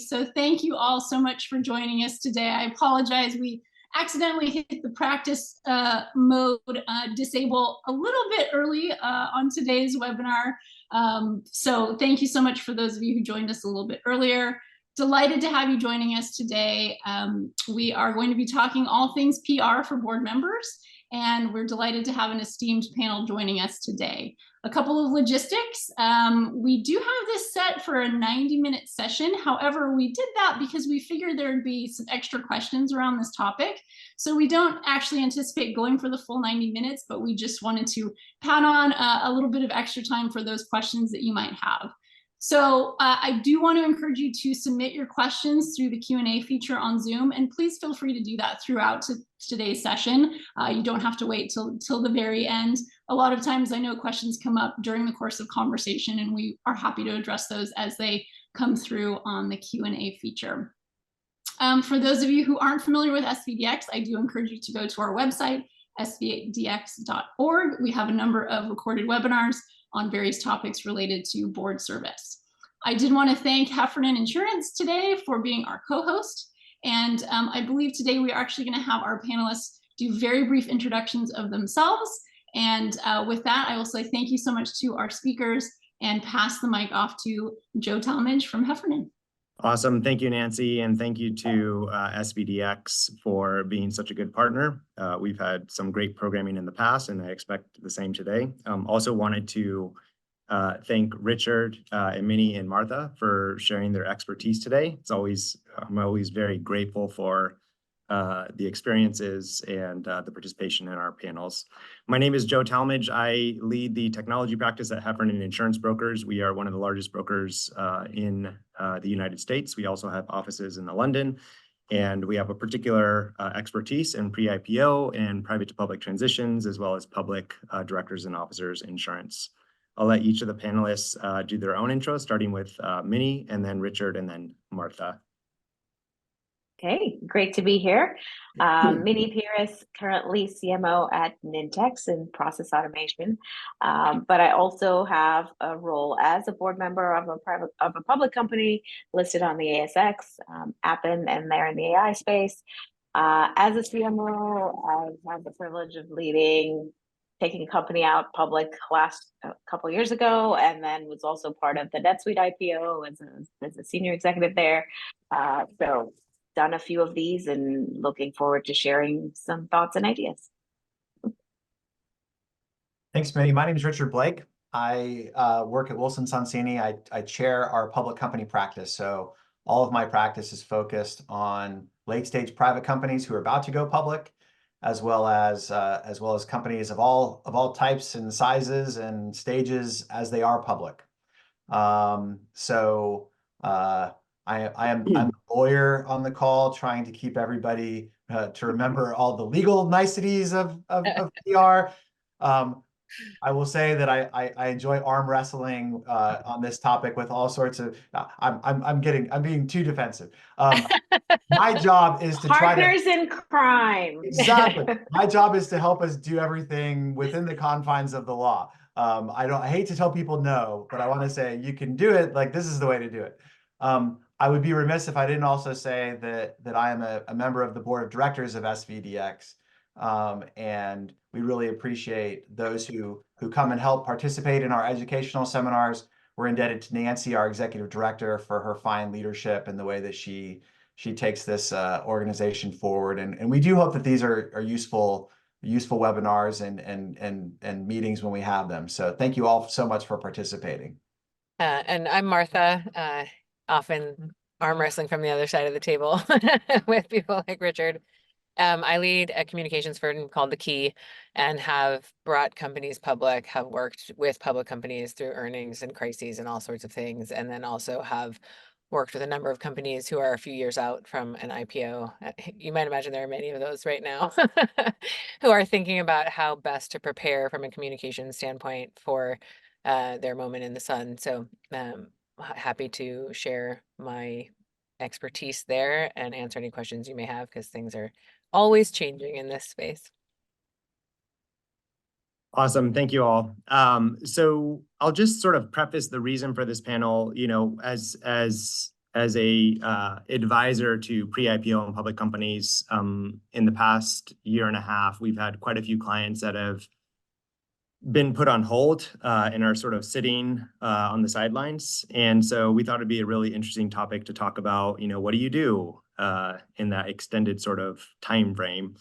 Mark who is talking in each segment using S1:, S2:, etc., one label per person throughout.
S1: So thank you all so much for joining us today. I apologize. We accidentally hit the practice mode disable a little bit early on today's webinar. So thank you so much for those of you who joined us a little bit earlier. Delighted to have you joining us today. We are going to be talking all things PR for board members, and we're delighted to have an esteemed panel joining us today. A couple of logistics. We do have this set for a 90-minute session. However, we did that because we figured there'd be some extra questions around this topic. So we don't actually anticipate going for the full 90 minutes, but we just wanted to pad on a little bit of extra time for those questions that you might have. So I do want to encourage you to submit your questions through the Q&A feature on Zoom, and please feel free to do that throughout today's session. You don't have to wait till the very end. A lot of times I know questions come up during the course of conversation, and we are happy to address those as they come through on the Q&A feature. For those of you who aren't familiar with SVDX, I do encourage you to go to our website, svdx.org. We have a number of recorded webinars on various topics related to board service. I did want to thank Heffernan Insurance today for being our co-host. And I believe today we are actually going to have our panelists do very brief introductions of themselves. And with that, I will say thank you so much to our speakers and pass the mic off to Joe Talmadge from Heffernan.
S2: Awesome. Thank you, Nancy. And thank you to SVDX for being such a good partner. We've had some great programming in the past, and I expect the same today. Also wanted to thank Richard and Minnie and Martha for sharing their expertise today. I'm always very grateful for the experiences and the participation in our panels. My name is Joe Talmadge. I lead the technology practice at Heffernan Insurance Brokers. We are one of the largest brokers in the United States. We also have offices in London, and we have a particular expertise in pre-IPO and private to public transitions, as well as public directors and officers insurance. I'll let each of the panelists do their own intro, starting with Minnie, and then Richard, and then Martha.
S3: Okay, great to be here. Minnie Pierce, currently CMO at Nintex in process automation, but I also have a role as a board member of a public company listed on the ASX, Appen, and they're in the AI space. As a CMO, I've had the privilege of taking a company out public last couple of years ago, and then was also part of the NetSuite IPO as a senior executive there. So done a few of these and looking forward to sharing some thoughts and ideas.
S4: Thanks, Minnie. My name is Richard Blake. I work at Wilson Sonsini. I chair our public company practice. So all of my practice is focused on late-stage private companies who are about to go public, as well as companies of all types and sizes and stages as they are public. I'm a lawyer on the call, trying to keep everybody to remember all the legal niceties of PR. I will say that I enjoy arm wrestling on this topic with all sorts of. I'm being too defensive. My job is to
S3: partners in crime.
S4: Exactly. My job is to help us do everything within the confines of the law. I hate to tell people no, but I want to say you can do it. Like, this is the way to do it. I would be remiss if I didn't also say that I am a member of the board of directors of SVDX, and we really appreciate those who come and help participate in our educational seminars. We're indebted to Nancy, our executive director, for her fine leadership and the way that she takes this organization forward. And we do hope that these are useful webinars and meetings when we have them. So thank you all so much for participating.
S5: And I'm Martha. Often arm wrestling from the other side of the table with people like Richard. I lead a communications firm called The Key and have brought companies public, have worked with public companies through earnings and crises and all sorts of things, and then also have worked with a number of companies who are a few years out from an IPO. You might imagine there are many of those right now who are thinking about how best to prepare from a communication standpoint for their moment in the sun. So happy to share my expertise there and answer any questions you may have, because things are always changing in this space.
S2: Awesome. Thank you all. So I'll just sort of preface the reason for this panel. You know, as as a advisor to pre-IPO and public companies, in the past year and a half, we've had quite a few clients that have been put on hold and are sort of sitting on the sidelines. And so we thought it'd be a really interesting topic to talk about, what do you do in that extended sort of time frame?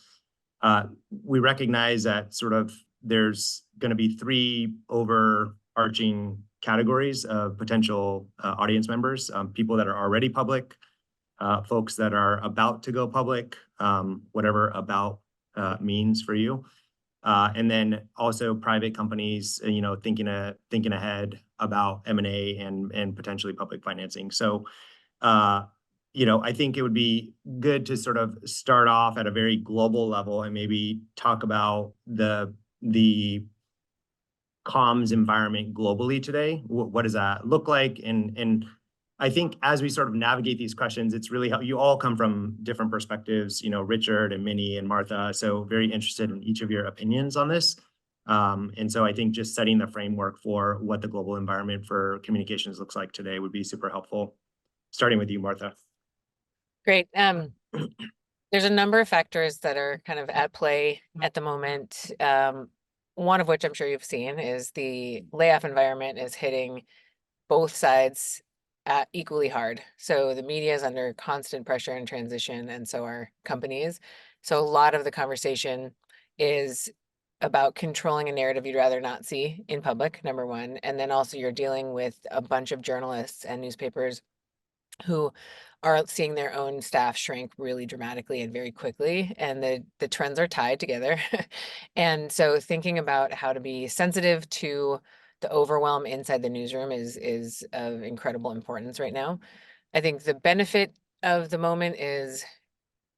S2: We recognize that sort of there's going to be three overarching categories of potential audience members: people that are already public, folks that are about to go public, whatever about means for you, and then also private companies, thinking ahead about M&A and potentially public financing. So, I think it would be good to sort of start off at a very global level and maybe talk about the comms environment globally today. What does that look like? And I think as we sort of navigate these questions, it's really how you all come from different perspectives, Richard and Minnie and Martha. So very interested in each of your opinions on this. And so I think just setting the framework for what the global environment for communications looks like today would be super helpful. Starting with you, Martha.
S5: Great. There's a number of factors that are kind of at play at the moment. One of which I'm sure you've seen is the layoff environment is hitting both sides equally hard. So the media is under constant pressure and transition, and so are companies. So a lot of the conversation is about controlling a narrative you'd rather not see in public, number one. And then also you're dealing with a bunch of journalists and newspapers who are seeing their own staff shrink really dramatically and very quickly, and the trends are tied together. And so thinking about how to be sensitive to the overwhelm inside the newsroom is of incredible importance right now. I think the benefit of the moment is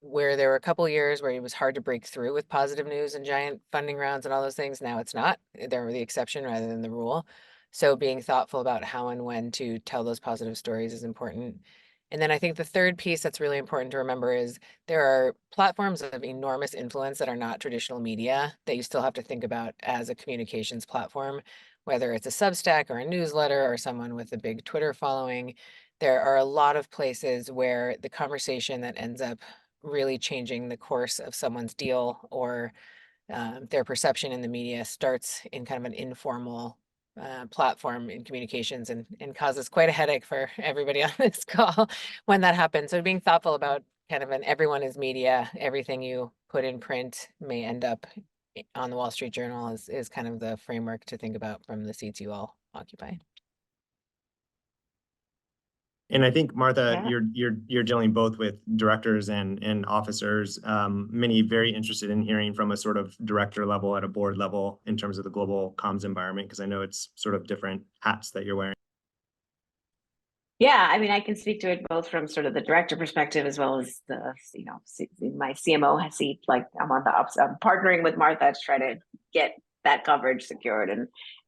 S5: where there were a couple years where it was hard to break through with positive news and giant funding rounds and all those things. Now it's not. They're the exception rather than the rule. So being thoughtful about how and when to tell those positive stories is important. And then I think the third piece that's really important to remember is there are platforms of enormous influence that are not traditional media that you still have to think about as a communications platform, whether it's a Substack or a newsletter or someone with a big Twitter following. There are a lot of places where the conversation that ends up really changing the course of someone's deal or their perception in the media starts in kind of an informal platform in communications and causes quite a headache for everybody on this call when that happens. So being thoughtful about kind of an everyone is media, everything you put in print may end up on the Wall Street Journal is kind of the framework to think about from the seats you all occupy.
S2: And I think, Martha,
S3: Yeah.
S2: you're dealing both with directors and officers. Many very interested in hearing from a sort of director level at a board level in terms of the global comms environment, because I know it's sort of different hats that you're wearing.
S3: Yeah, I mean, I can speak to it both from sort of the director perspective as well as the, my CMO seat. Like I'm on the ups, I'm partnering with Martha to try to get that coverage secured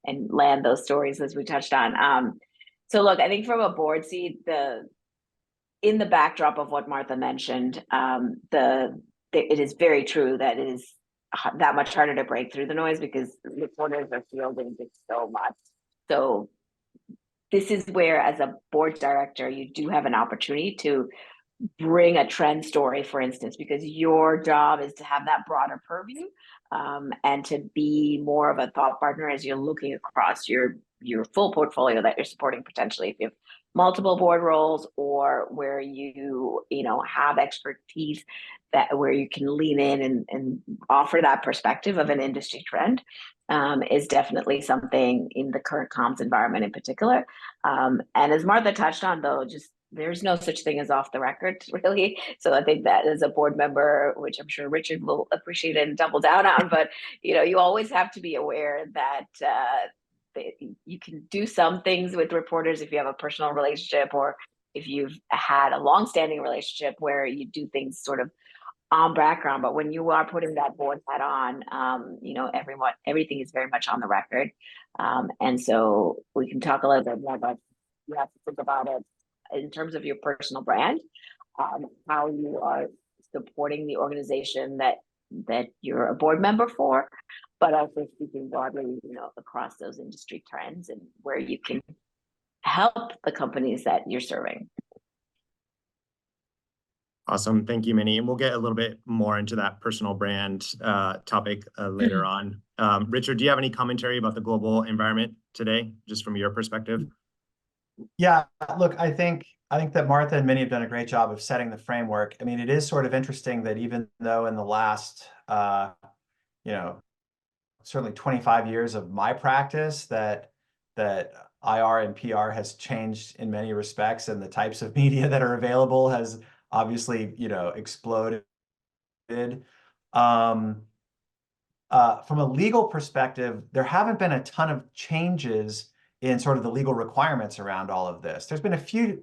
S3: and land those stories as we touched on. So look, I think from a board seat, in the backdrop of what Martha mentioned, it is very true that it is that much harder to break through the noise because reporters are fielding it so much. So this is where, as a board director, you do have an opportunity to bring a trend story, for instance, because your job is to have that broader purview and to be more of a thought partner as you're looking across your full portfolio that you're supporting potentially if you have multiple board roles or where you have expertise that where you can lean in and offer that perspective of an industry trend is definitely something in the current comms environment in particular. And as Martha touched on, though, just there's no such thing as off the record, really. So I think that as a board member, which I'm sure Richard will appreciate and double down on, but you always have to be aware that you can do some things with reporters if you have a personal relationship or if you've had a long-standing relationship where you do things sort of on background. But when you are putting that board hat on, everything is very much on the record. And so we can talk a little bit more about you have to think about it in terms of your personal brand, how you are supporting the organization that you're a board member for, but also speaking broadly, across those industry trends and where you can help the companies that you're serving.
S2: Awesome. Thank you, Minnie. And we'll get a little bit more into that personal brand topic later on. Richard, do you have any commentary about the global environment today, just from your perspective?
S4: Yeah, look, I think that Martha and Minnie have done a great job of setting the framework. I mean, it is sort of interesting that even though in the last, certainly 25 years of my practice, that IR and PR has changed in many respects, and the types of media that are available has obviously, exploded. From a legal perspective, there haven't been a ton of changes in sort of the legal requirements around all of this. There's been a few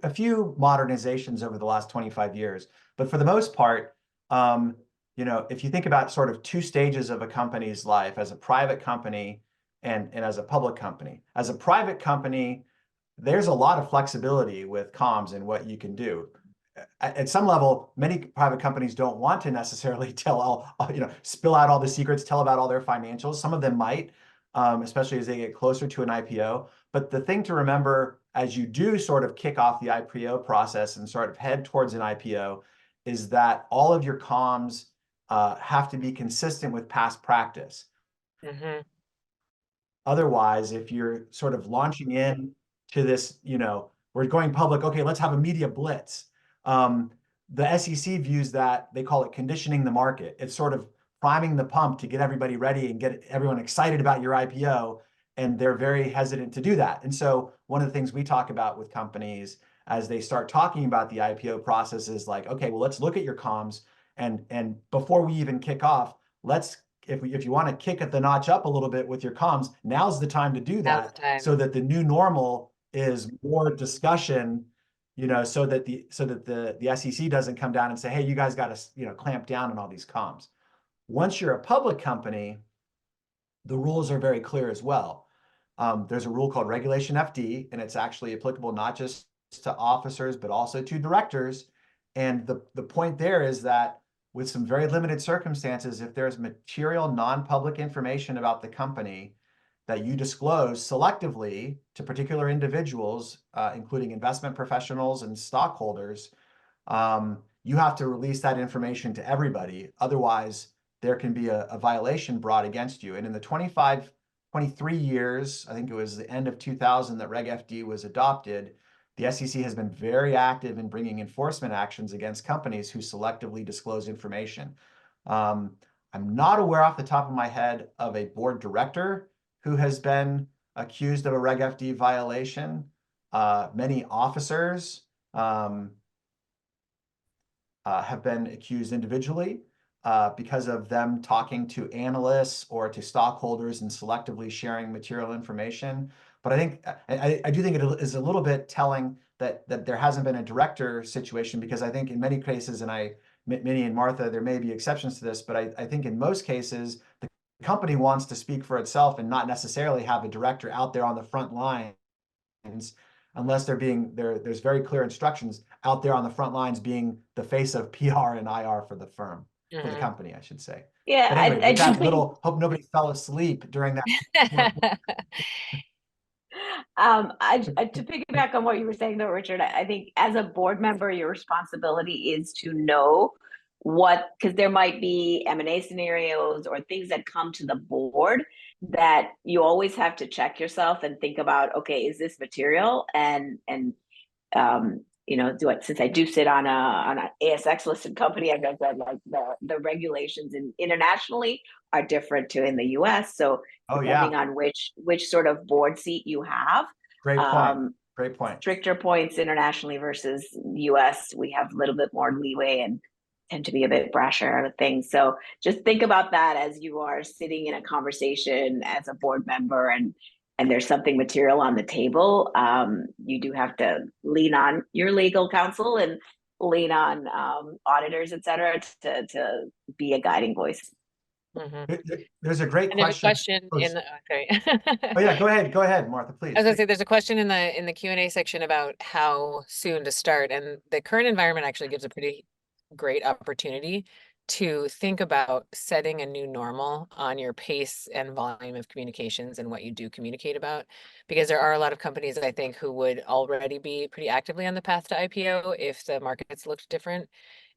S4: modernizations over the last 25 years, but for the most part, if you think about sort of two stages of a company's life, as a private company and as a public company. As a private company, there's a lot of flexibility with comms and what you can do. At some level, many private companies don't want to necessarily spill out all the secrets, tell about all their financials. Some of them might, especially as they get closer to an IPO. But the thing to remember as you do sort of kick off the IPO process and sort of head towards an IPO is that all of your comms have to be consistent with past practice.
S5: Mm-hmm.
S4: Otherwise, if you're sort of launching in to this, we're going public, okay, let's have a media blitz. The SEC views that, they call it conditioning the market. It's sort of priming the pump to get everybody ready and get everyone excited about your IPO, and they're very hesitant to do that. And so one of the things we talk about with companies as they start talking about the IPO process is like, okay, well, let's look at your comms, and before we even kick off, if you want to kick at the notch up a little bit with your comms, now's the time to do that, so that the new normal is more discussion, so that the SEC doesn't come down and say, hey, you guys got to clamp down on all these comms. Once you're a public company, the rules are very clear as well. There's a rule called Regulation FD, and it's actually applicable not just to officers, but also to directors. And the point there is that with some very limited circumstances, if there's material non-public information about the company that you disclose selectively to particular individuals, including investment professionals and stockholders, you have to release that information to everybody. Otherwise, there can be a violation brought against you. And in the 23 years, I think it was the end of 2000 that Reg FD was adopted, the SEC has been very active in bringing enforcement actions against companies who selectively disclose information. I'm not aware off the top of my head of a board director who has been accused of a Reg FD violation. Many officers have been accused individually because of them talking to analysts or to stockholders and selectively sharing material information. But I do think it is a little bit telling that there hasn't been a director situation, because I think in many cases, and Minnie and Martha, there may be exceptions to this, but I think in most cases, the company wants to speak for itself and not necessarily have a director out there on the front lines, unless there's very clear instructions out there on the front lines being the face of PR and IR for the firm. For the company, I should say.
S3: Yeah,
S4: but anyway, hope nobody fell asleep during that.
S3: To piggyback on what you were saying though, Richard, I think as a board member, your responsibility is to know because there might be M&A scenarios or things that come to the board that you always have to check yourself and think about, okay, is this material? And since I do sit on an ASX listed company, I've read like the regulations internationally are different to in the US. So depending on which sort of board seat you have.
S4: Great point.
S3: Stricter points internationally versus US, we have a little bit more leeway and tend to be a bit brasher with things. So just think about that as you are sitting in a conversation as a board member and there's something material on the table. You do have to lean on your legal counsel and lean on auditors, et cetera, to be a guiding voice.
S5: Mm-hmm.
S4: There's a great question.
S5: Sorry.
S4: Oh yeah, go ahead, Martha, please.
S5: I was gonna say there's a question in the Q&A section about how soon to start, and the current environment actually gives a pretty great opportunity to think about setting a new normal on your pace and volume of communications and what you do communicate about, because there are a lot of companies, I think, who would already be pretty actively on the path to IPO if the markets looked different.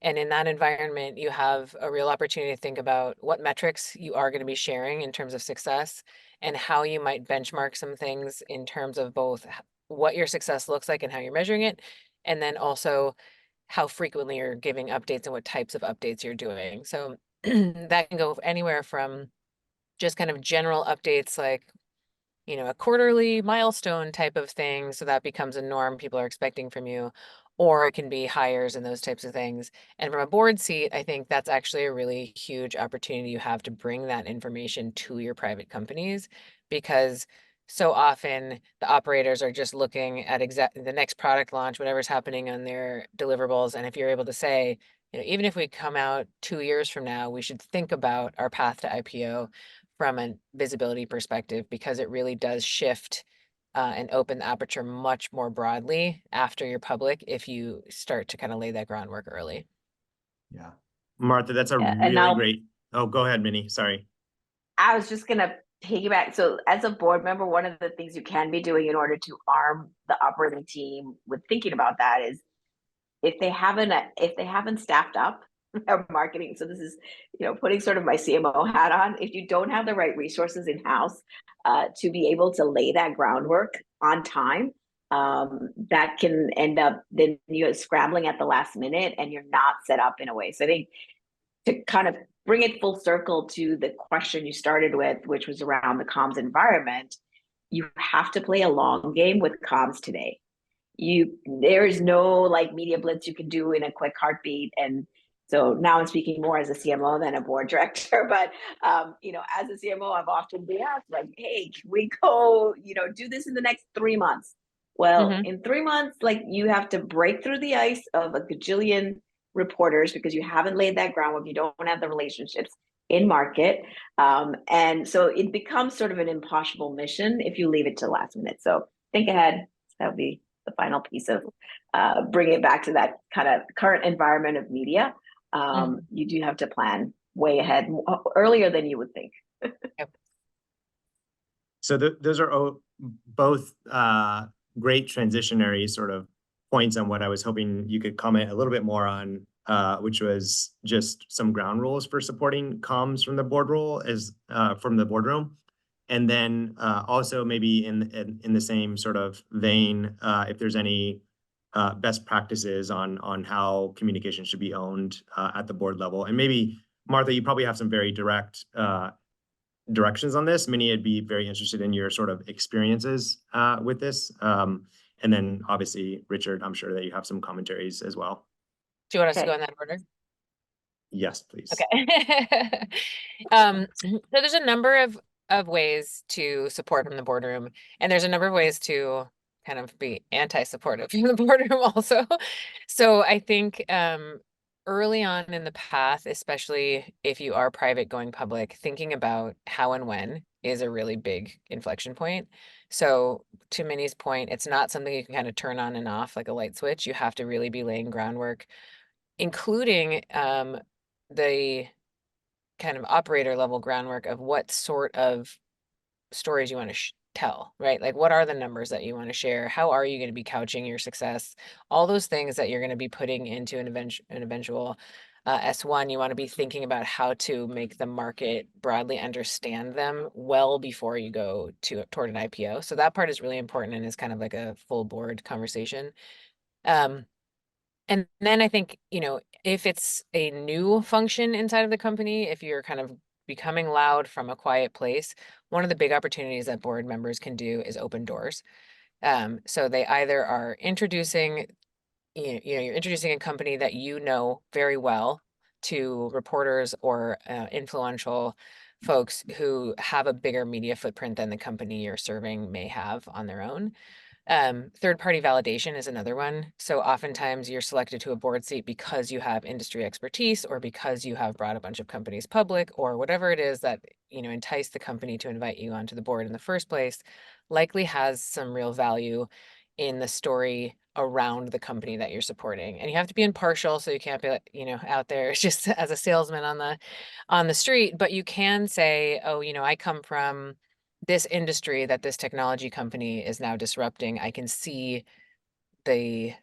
S5: And in that environment, you have a real opportunity to think about what metrics you are going to be sharing in terms of success, and how you might benchmark some things in terms of both what your success looks like and how you're measuring it, and then also how frequently you're giving updates and what types of updates you're doing. So that can go anywhere from just kind of general updates, like, you know, a quarterly milestone type of thing. So that becomes a norm people are expecting from you, or it can be hires and those types of things. And from a board seat, I think that's actually a really huge opportunity you have to bring that information to your private companies, because so often the operators are just looking at the next product launch, whatever's happening on their deliverables. And if you're able to say, you know, even if we come out 2 years from now, we should think about our path to IPO from a visibility perspective, because it really does shift and open the aperture much more broadly after you're public if you start to kind of lay that groundwork early.
S4: Yeah.
S2: Martha, that's a
S3: Yeah, and
S2: really
S3: now-
S2: great. Oh, go ahead, Minnie. Sorry.
S3: I was just gonna piggyback. So as a board member, one of the things you can be doing in order to arm the operating team with thinking about that is if they haven't staffed up their marketing. So this is, you know, putting sort of my CMO hat on. If you don't have the right resources in house to be able to lay that groundwork on time, that can end up then you're scrambling at the last minute and you're not set up in a way. So I think to kind of bring it full circle to the question you started with, which was around the comms environment, you have to play a long game with comms today. There is no like media blitz you can do in a quick heartbeat. And so now I'm speaking more as a CMO than a board director, but you know, as a CMO, I've often been asked like, hey, can we go, you know, do this in the next 3 months? Well, in 3 months, like you have to break through the ice of a gajillion reporters because you haven't laid that groundwork, you don't have the relationships in market. And so it becomes sort of an impossible mission if you leave it to the last minute. So think ahead. That would be the final piece of bringing it back to that kind of current environment of media. You do have to plan way ahead, earlier than you would think.
S5: Yep.
S2: So those are both great transitionary sort of points on what I was hoping you could comment a little bit more on, which was just some ground rules for supporting comms from the board role from the boardroom. And then also maybe in the same sort of vein, if there's any best practices on how communication should be owned at the board level. And maybe, Martha, you probably have some very direct directions on this. Minnie, I'd be very interested in your sort of experiences with this. And then obviously, Richard, I'm sure that you have some commentaries as well.
S5: Do you want us to go in that order?
S2: Yes, please.
S5: Okay. So there's a number of ways to support from the boardroom, and there's a number of ways to kind of be anti-supportive from the boardroom also. So I think early on in the path, especially if you are private going public, thinking about how and when is a really big inflection point. So to Minnie's point, it's not something you can kind of turn on and off like a light switch. You have to really be laying groundwork, including the kind of operator level groundwork of what sort of stories you want to tell, right? Like, what are the numbers that you want to share? How are you going to be couching your success? All those things that you're going to be putting into an eventual S1, you want to be thinking about how to make the market broadly understand them well before you go toward an IPO. So that part is really important and is kind of like a full board conversation. And then I think, you know, if it's a new function inside of the company, if you're kind of becoming loud from a quiet place, one of the big opportunities that board members can do is open doors. So they either are introducing, you're introducing a company that you know very well to reporters or influential folks who have a bigger media footprint than the company you're serving may have on their own. Third-party validation is another one. So oftentimes you're selected to a board seat because you have industry expertise or because you have brought a bunch of companies public or whatever it is that, you know, enticed the company to invite you onto the board in the first place, likely has some real value in the story around the company that you're supporting. And you have to be impartial, so you can't be, you know, out there just as a salesman on the street, but you can say, oh, you know, I come from this industry that this technology company is now disrupting. I can see the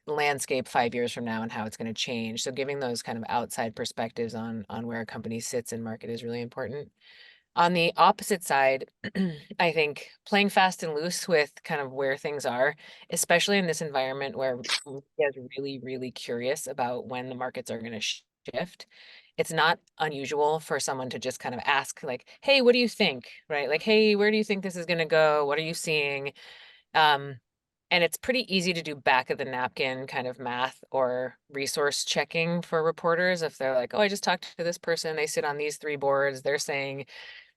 S5: landscape 5 years from now and how it's going to change. So giving those kind of outside perspectives on where a company sits in market is really important. On the opposite side, I think playing fast and loose with kind of where things are, especially in this environment where media is really, really curious about when the markets are going to shift. It's not unusual for someone to just kind of ask like, hey, what do you think? Right? Like, hey, where do you think this is going to go? What are you seeing? And it's pretty easy to do back of the napkin kind of math or resource checking for reporters. If they're like, oh, I just talked to this person, they sit on these 3 boards, they're saying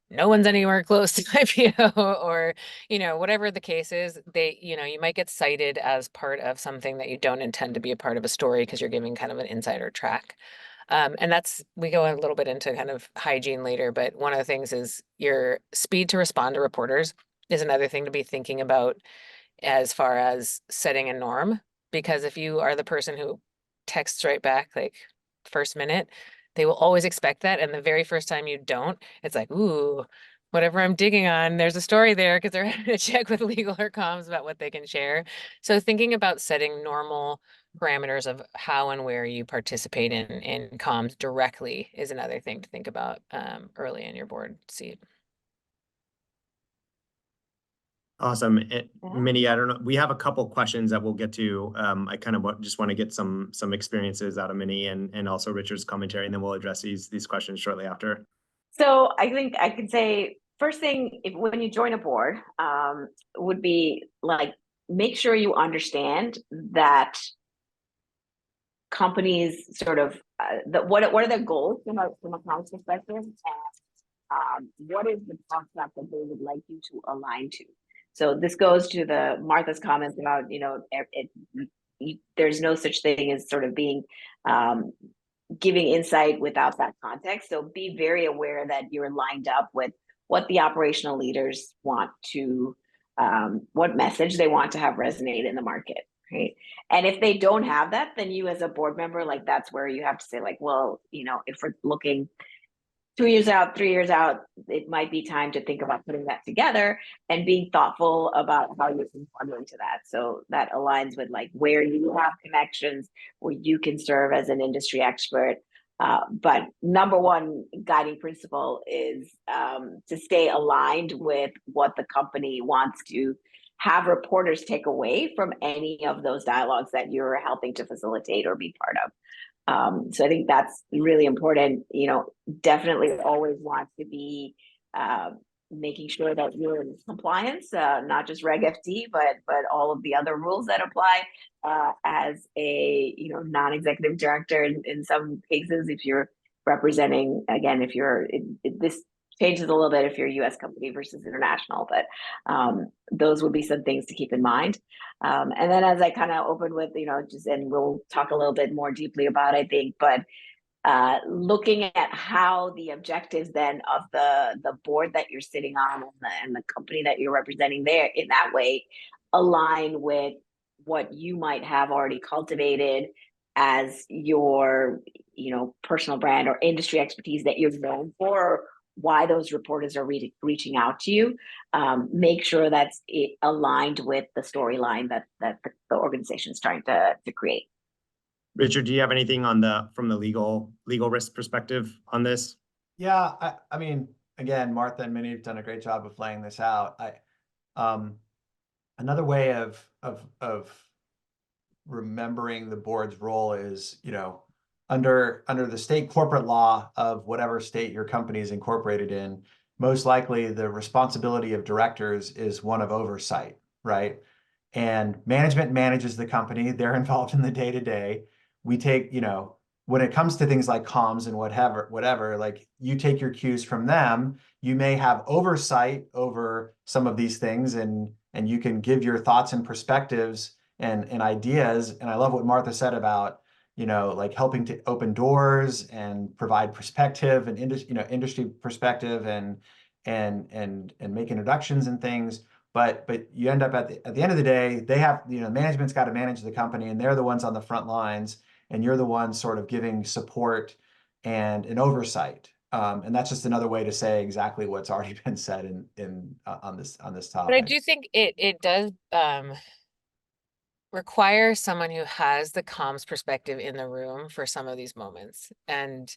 S5: no one's anywhere close to IPO, or, you know, whatever the case is, they, you know, you might get cited as part of something that you don't intend to be a part of a story because you're giving kind of an insider track. And we go a little bit into kind of hygiene later, but one of the things is your speed to respond to reporters is another thing to be thinking about as far as setting a norm. Because if you are the person who texts right back, like first minute, they will always expect that. And the very first time you don't, it's like, ooh, whatever I'm digging on, there's a story there, because they're having to check with legal or comms about what they can share. So thinking about setting normal parameters of how and where you participate in comms directly is another thing to think about early in your board seat.
S2: Awesome.
S3: Yeah.
S2: Minnie, I don't know, we have a couple questions that we'll get to. I kind of just want to get some experiences out of Minnie and also Richard's commentary, and then we'll address these questions shortly after.
S3: So I think I could say first thing, when you join a board, would be like, make sure you understand that companies sort of what are their goals from a comms perspective, and what is the concept that they would like you to align to. So this goes to Martha's comments about, you know, there's no such thing as sort of being giving insight without that context. So be very aware that you're lined up with what the operational leaders want to, what message they want to have resonate in the market, right? And if they don't have that, then you as a board member, like that's where you have to say like, well, you know, if we're looking 2 years out, 3 years out, it might be time to think about putting that together and being thoughtful about how you can formulate to that. So that aligns with like where you have connections, where you can serve as an industry expert. But number one guiding principle is to stay aligned with what the company wants to have reporters take away from any of those dialogues that you're helping to facilitate or be part of. So I think that's really important. You know, definitely always want to be making sure that you're in compliance, not just Reg FD, but all of the other rules that apply as a, you know, non-executive director. In some cases, if you're representing, again, if you're this changes a little bit if you're a U.S. company versus international, but those would be some things to keep in mind. And then as I kind of opened with, you know, just, and we'll talk a little bit more deeply about, I think, but looking at how the objectives then of the board that you're sitting on and the company that you're representing there in that way align with what you might have already cultivated as your, you know, personal brand or industry expertise that you're known for, or why those reporters are reaching out to you. Make sure that's aligned with the storyline that the organization is trying to create.
S2: Richard, do you have anything from the legal risk perspective on this?
S4: Yeah, I mean, again, Martha and Minnie have done a great job of laying this out. Another way of remembering the board's role is, you know, under the state corporate law of whatever state your company is incorporated in, most likely the responsibility of directors is one of oversight, right? And management manages the company. They're involved in the day-to-day. We take, you know, when it comes to things like comms and whatever, like you take your cues from them. You may have oversight over some of these things, and you can give your thoughts and perspectives and ideas. And I love what Martha said about, you know, like helping to open doors and provide perspective and industry perspective and make introductions and things. But you end up at the end of the day, they have, management's got to manage the company, and they're the ones on the front lines, and you're the ones sort of giving support and an oversight. And that's just another way to say exactly what's already been said on this topic.
S5: But I do think it does require someone who has the comms perspective in the room for some of these moments. And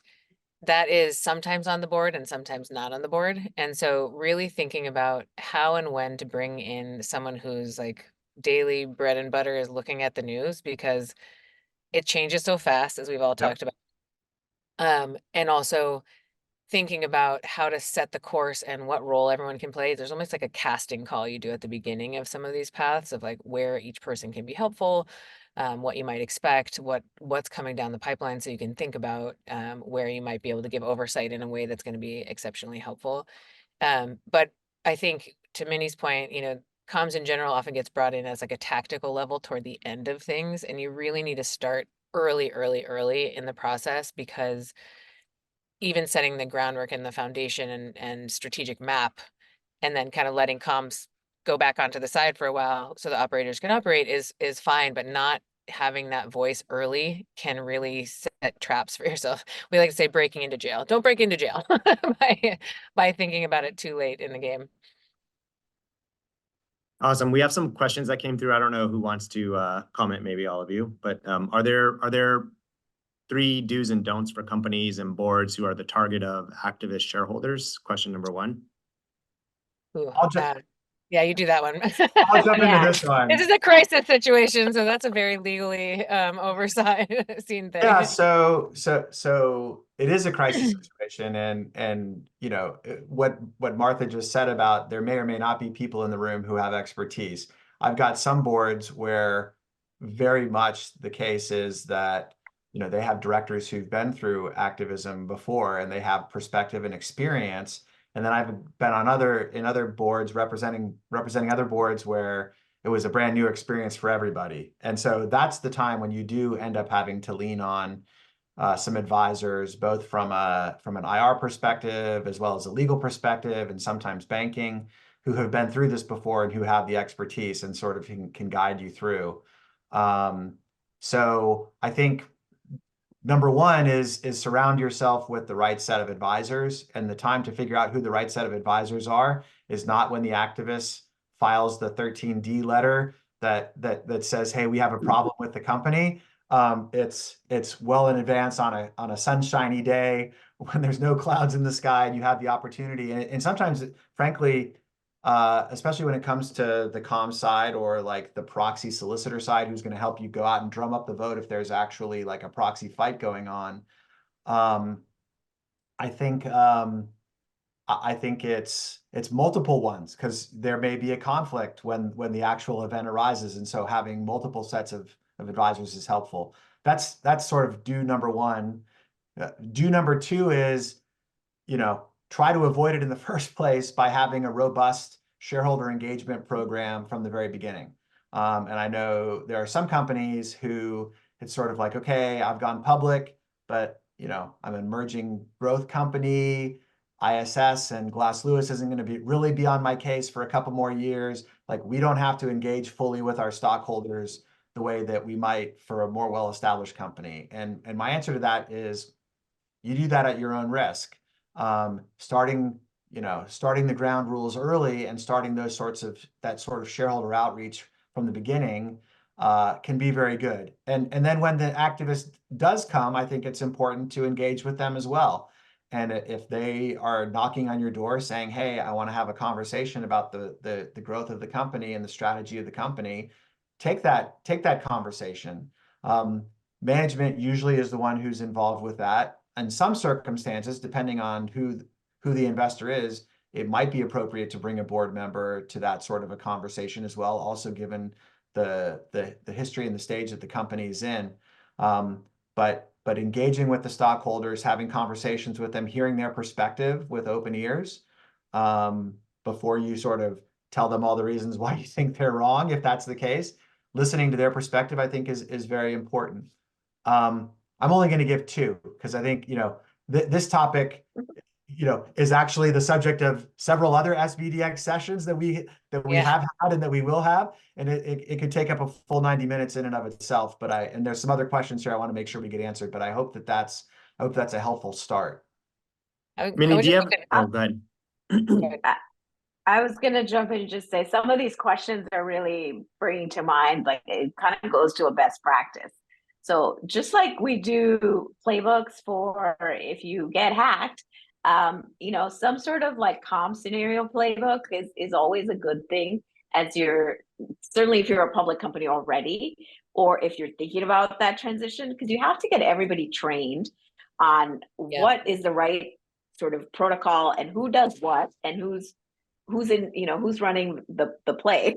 S5: that is sometimes on the board and sometimes not on the board. And so really thinking about how and when to bring in someone whose like daily bread and butter is looking at the news, because it changes so fast, as we've all talked about. And also thinking about how to set the course and what role everyone can play. There's almost like a casting call you do at the beginning of some of these paths of like where each person can be helpful, what you might expect, what's coming down the pipeline, so you can think about where you might be able to give oversight in a way that's going to be exceptionally helpful. But I think to Minnie's point, comms in general often gets brought in as like a tactical level toward the end of things, and you really need to start early in the process, because even setting the groundwork and the foundation and strategic map, and then kind of letting comms go back onto the side for a while so the operators can operate is fine, but not having that voice early can really set traps for yourself. We like to say breaking into jail. Don't break into jail by thinking about it too late in the game.
S2: Awesome. We have some questions that came through. I don't know who wants to comment, maybe all of you, but are there 3 do's and don'ts for companies and boards who are the target of activist shareholders? Question number 1.
S5: Ooh, yeah, you do that one.
S4: I'll jump into this one.
S5: This is a crisis situation, so that's a very legally seen thing.
S4: Yeah, so it is a crisis situation, and what Martha just said about there may or may not be people in the room who have expertise. I've got some boards where very much the case is that they have directors who've been through activism before, and they have perspective and experience. And then I've been on other boards representing other boards where it was a brand new experience for everybody. And so that's the time when you do end up having to lean on some advisors, both from an IR perspective as well as a legal perspective, and sometimes banking, who have been through this before and who have the expertise and sort of can guide you through. So I think number 1 is surround yourself with the right set of advisors, and the time to figure out who the right set of advisors are is not when the activist files the 13D letter that says, hey, we have a problem with the company. It's well in advance on a sunshiny day when there's no clouds in the sky and you have the opportunity. And sometimes, frankly, especially when it comes to the comm side or like the proxy solicitor side, who's going to help you go out and drum up the vote if there's actually like a proxy fight going on. I think it's multiple ones, because there may be a conflict when the actual event arises, and so having multiple sets of advisors is helpful. That's sort of do number 1. Do number 2 is try to avoid it in the first place by having a robust shareholder engagement program from the very beginning. And I know there are some companies who it's sort of like, okay, I've gone public, but I'm an emerging growth company. ISS and Glass Lewis isn't going to really be on my case for a couple more years. Like, we don't have to engage fully with our stockholders the way that we might for a more well-established company. And my answer to that is you do that at your own risk. Starting the ground rules early and starting that sort of shareholder outreach from the beginning can be very good. And then when the activist does come, I think it's important to engage with them as well. And if they are knocking on your door saying, hey, I want to have a conversation about the growth of the company and the strategy of the company, take that conversation. Management usually is the one who's involved with that. In some circumstances, depending on who the investor is, it might be appropriate to bring a board member to that sort of a conversation as well, also given the history and the stage that the company is in. But engaging with the stockholders, having conversations with them, hearing their perspective with open ears, before you sort of tell them all the reasons why you think they're wrong, if that's the case. Listening to their perspective, I think, is very important. I'm only going to give 2, because I think this topic is actually the subject of several other SBDX sessions that we have had and that we will have. And it could take up a full 90 minutes in and of itself. But and there's some other questions here I want to make sure we get answered, but I hope that's a helpful start.
S2: Minnie, do you have,
S3: oh,
S2: go ahead.
S3: I was going to jump in and just say some of these questions are really bringing to mind, like it kind of goes to a best practice. So just like we do playbooks for if you get hacked, some sort of like calm scenario playbook is always a good thing, as certainly if you're a public company already, or if you're thinking about that transition, because you have to get everybody trained on what is the right sort of protocol and who does what and who's running the play.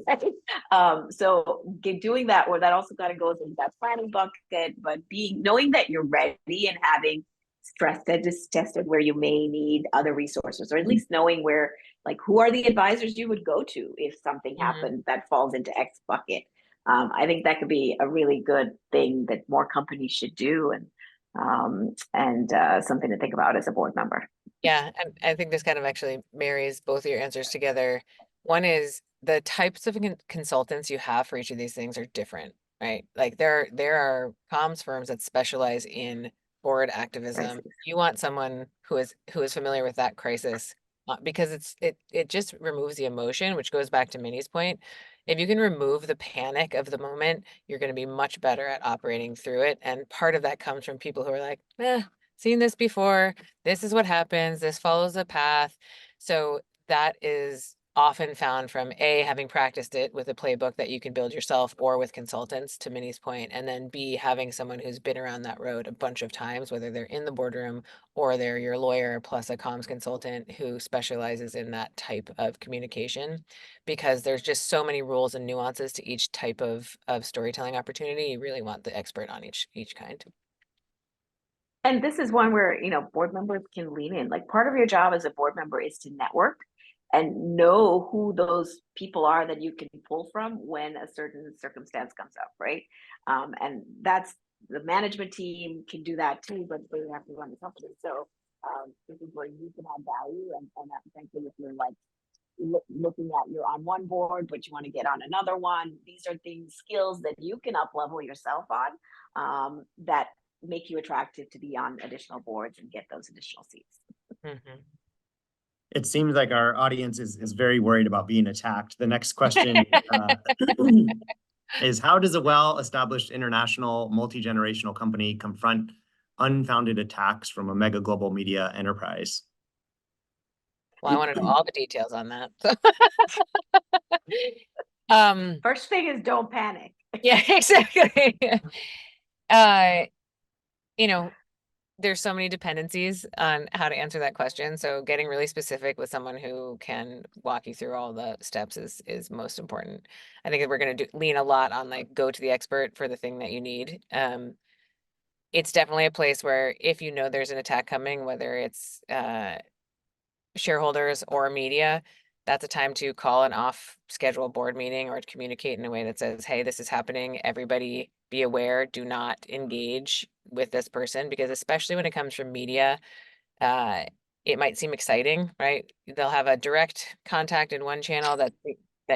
S3: So doing that, or that also kind of goes into that planning bucket, but knowing that you're ready and having stress tested where you may need other resources, or at least knowing where, like, who are the advisors you would go to if something happened that falls into X bucket. I think that could be a really good thing that more companies should do, and something to think about as a board member.
S5: Yeah, and I think this kind of actually marries both of your answers together. One is the types of consultants you have for each of these things are different, right? Like there are comms firms that specialize in board activism. You want someone who is familiar with that crisis, because it just removes the emotion, which goes back to Minnie's point. If you can remove the panic of the moment, you're going to be much better at operating through it. And part of that comes from people who are like, seen this before. This is what happens. This follows a path. So that is often found from A, having practiced it with a playbook that you can build yourself or with consultants, to Minnie's point, and then B, having someone who's been around that road a bunch of times, whether they're in the boardroom or they're your lawyer plus a comms consultant who specializes in that type of communication, because there's just so many rules and nuances to each type of storytelling opportunity. You really want the expert on each kind.
S3: And this is one where, board members can lean in. Like, part of your job as a board member is to network and know who those people are that you can pull from when a certain circumstance comes up, right? And that's, the management team can do that too, but they have to run the company. So this is where you can add value. And frankly, if you're like looking at, you're on one board, but you want to get on another one, these are skills that you can up level yourself on, that make you attractive to be on additional boards and get those additional seats.
S2: It seems like our audience is very worried about being attacked. The next question is, how does a well-established international multi-generational company confront unfounded attacks from a mega global media enterprise?
S5: Well, I want to know all the details on that.
S3: First thing is, don't panic.
S5: Yeah, exactly. There's so many dependencies on how to answer that question. So getting really specific with someone who can walk you through all the steps is most important. I think that we're going to lean a lot on, like, go to the expert for the thing that you need. It's definitely a place where if there's an attack coming, whether it's shareholders or media, that's a time to call an off-schedule board meeting or to communicate in a way that says, hey, this is happening. Everybody be aware. Do not engage with this person, because especially when it comes from media, it might seem exciting, right? They'll have a direct contact in one channel that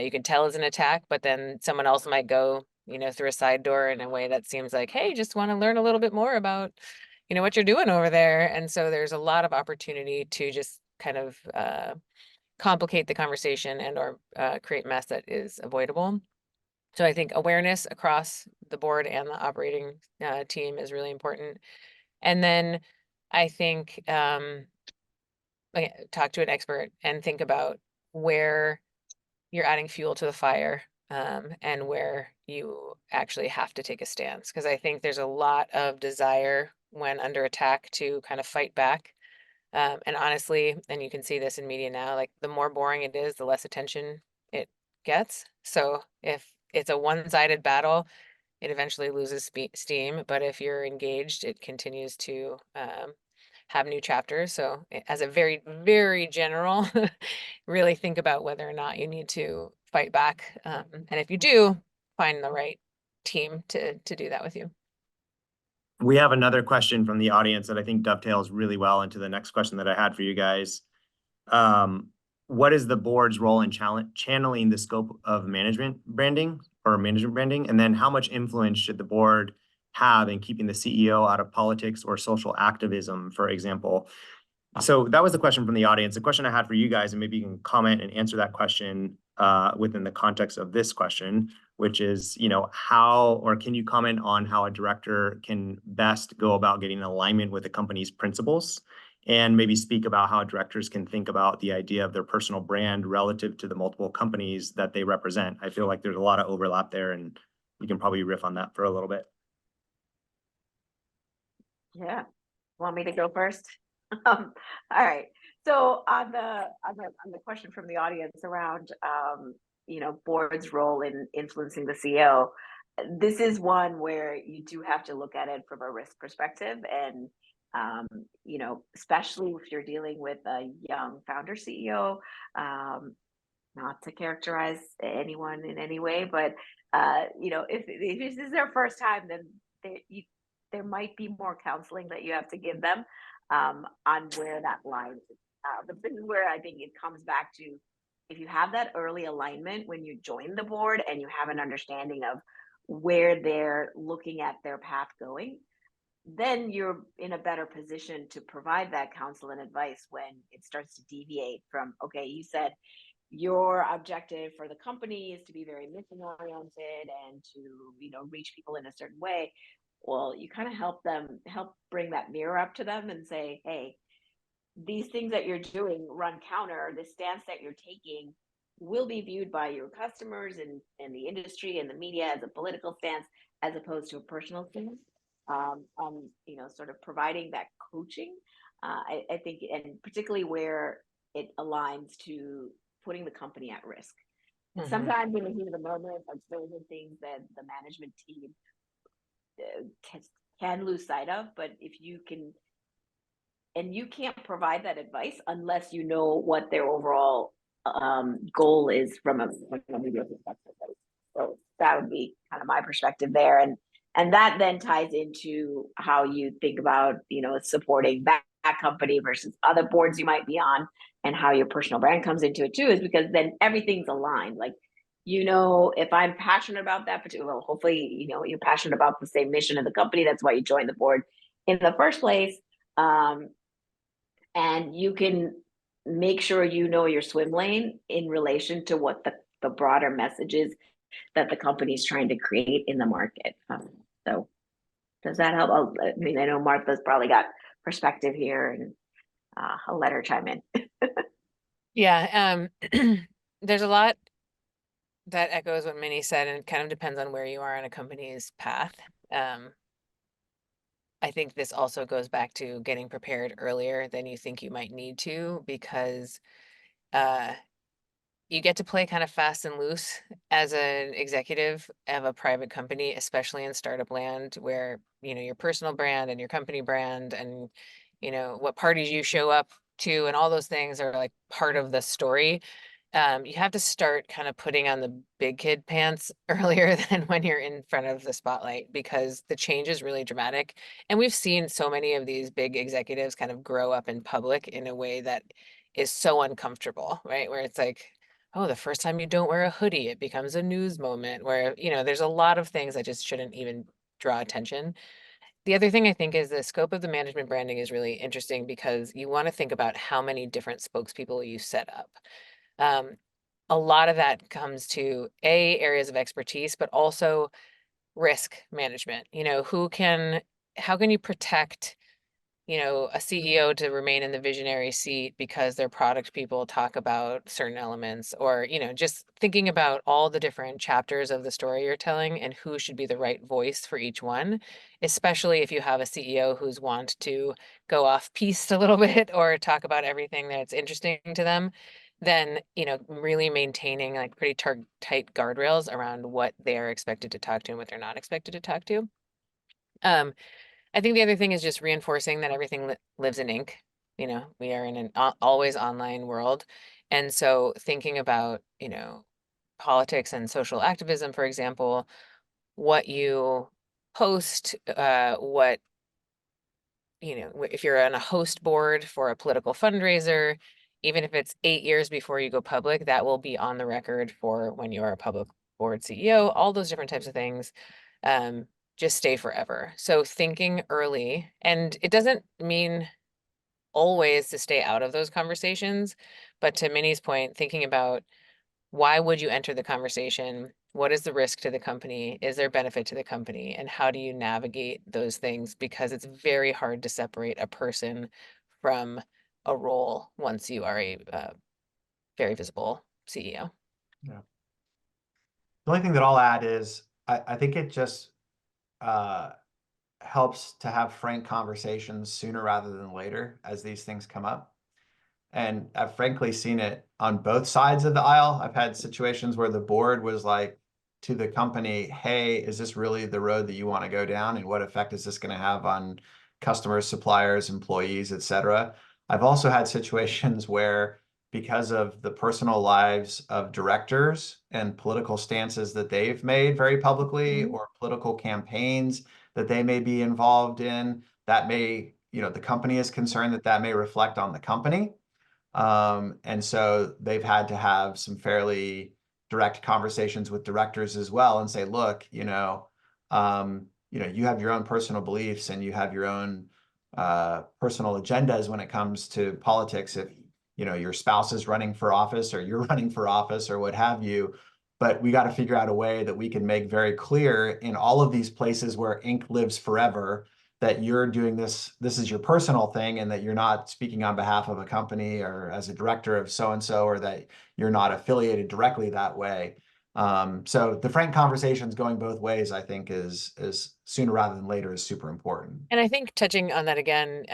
S5: you can tell is an attack, but then someone else might go, through a side door in a way that seems like, hey, just want to learn a little bit more about, what you're doing over there. And so there's a lot of opportunity to just kind of complicate the conversation and or create mess that is avoidable. So I think awareness across the board and the operating team is really important. And then I think talk to an expert and think about where you're adding fuel to the fire, and where you actually have to take a stance. Because I think there's a lot of desire when under attack to kind of fight back. And honestly, and you can see this in media now, like, the more boring it is, the less attention it gets. So if it's a one-sided battle, it eventually loses steam. But if you're engaged, it continues to have new chapters. So as a very, very general, really think about whether or not you need to fight back. And if you do, find the right team to do that with you.
S2: We have another question from the audience that I think dovetails really well into the next question that I had for you guys. What is the board's role in channeling the scope of management branding? And then how much influence should the board have in keeping the CEO out of politics or social activism, for example? So that was the question from the audience. The question I had for you guys, and maybe you can comment and answer that question within the context of this question, which is, how, or can you comment on how a director can best go about getting alignment with the company's principles, and maybe speak about how directors can think about the idea of their personal brand relative to the multiple companies that they represent? I feel like there's a lot of overlap there, and you can probably riff on that for a little bit.
S3: Yeah. Want me to go first? All right. So on the question from the audience around board's role in influencing the CEO, this is one where you do have to look at it from a risk perspective, and especially if you're dealing with a young founder CEO, not to characterize anyone in any way, but if this is their first time, then there might be more counseling that you have to give them on where that line is. But this is where I think it comes back to, if you have that early alignment when you join the board and you have an understanding of where they're looking at their path going, then you're in a better position to provide that counsel and advice when it starts to deviate from, okay, you said your objective for the company is to be very mission oriented and to reach people in a certain way. Well, you kind of help bring that mirror up to them and say, hey, these things that you're doing run counter. The stance that you're taking will be viewed by your customers and the industry and the media as a political stance, as opposed to a personal stance. Sort of providing that coaching, I think, and particularly where it aligns to putting the company at risk. Mm-hmm. Sometimes in the heat of the moment, those are things that the management team can lose sight of. But if you can, and you can't provide that advice unless you know what their overall goal is from a media perspective. So that would be kind of my perspective there, and that then ties into how you think about supporting that company versus other boards you might be on, and how your personal brand comes into it too, is because then everything's aligned. Like, if I'm passionate about that particular, well, hopefully you're passionate about the same mission of the company. That's why you joined the board in the first place. And you can make sure your swim lane in relation to what the broader message is that the company is trying to create in the market. So does that help? I know Martha's probably got perspective here, and I'll let her chime in.
S5: Yeah, there's a lot that echoes what Minnie said, and it kind of depends on where you are on a company's path. I think this also goes back to getting prepared earlier than you think you might need to, because you get to play kind of fast and loose as an executive of a private company, especially in startup land, where your personal brand and your company brand and what parties you show up to and all those things are like part of the story. You have to start kind of putting on the big kid pants earlier than when you're in front of the spotlight, because the change is really dramatic. And we've seen so many of these big executives kind of grow up in public in a way that is so uncomfortable, right? Where it's like, oh, the first time you don't wear a hoodie, it becomes a news moment, where, there's a lot of things that just shouldn't even draw attention. The other thing I think is the scope of the management branding is really interesting, because you want to think about how many different spokespeople you set up. A lot of that comes to areas of expertise, but also risk management. How can you protect a CEO to remain in the visionary seat because their product people talk about certain elements, or, just thinking about all the different chapters of the story you're telling and who should be the right voice for each one, especially if you have a CEO who's want to go off piste a little bit or talk about everything that's interesting to them. Then, really maintaining like pretty tight guardrails around what they're expected to talk to and what they're not expected to talk to. I think the other thing is just reinforcing that everything lives in ink. We are in an always online world. And so thinking about, politics and social activism, for example, what you post, what you know, if you're on a host board for a political fundraiser, even if it's 8 years before you go public, that will be on the record for when you are a public board CEO, all those different types of things. Just stay forever. So thinking early, and it doesn't mean always to stay out of those conversations, but to Minnie's point, thinking about why would you enter the conversation? What is the risk to the company? Is there benefit to the company? And how do you navigate those things? Because it's very hard to separate a person from a role once you are a very visible CEO.
S4: Yeah. The only thing that I'll add is I think it just helps to have frank conversations sooner rather than later as these things come up. And I've frankly seen it on both sides of the aisle. I've had situations where the board was like to the company, hey, is this really the road that you want to go down? And what effect is this going to have on customers, suppliers, employees, et cetera? I've also had situations where because of the personal lives of directors and political stances that they've made very publicly, or political campaigns that they may be involved in, that may, the company is concerned that that may reflect on the company. And so they've had to have some fairly direct conversations with directors as well and say, look, you have your own personal beliefs and you have your own personal agendas when it comes to politics. If, your spouse is running for office or you're running for office or what have you, but we got to figure out a way that we can make very clear in all of these places where ink lives forever that you're doing this is your personal thing, and that you're not speaking on behalf of a company or as a director of so-and-so, or that you're not affiliated directly that way. So the frank conversations going both ways, I think is sooner rather than later is super important.
S5: And I think touching on that again,